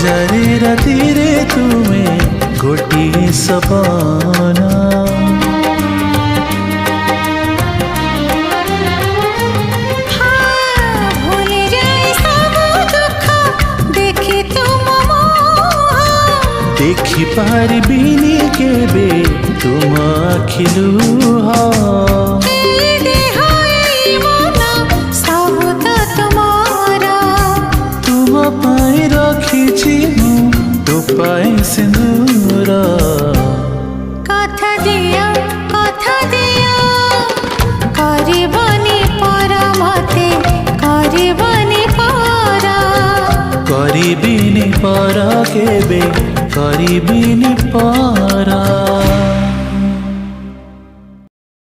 हजारे राति रे तुमे गोटिए सपना देखि पारिबिनी केबे तुम आखिलुह तुम पाई रखिछि मु तो पाई सिंदूर कथा दिया करबनी पर मते करबनी पर करिबिनी पर केबे करिबिनी पर।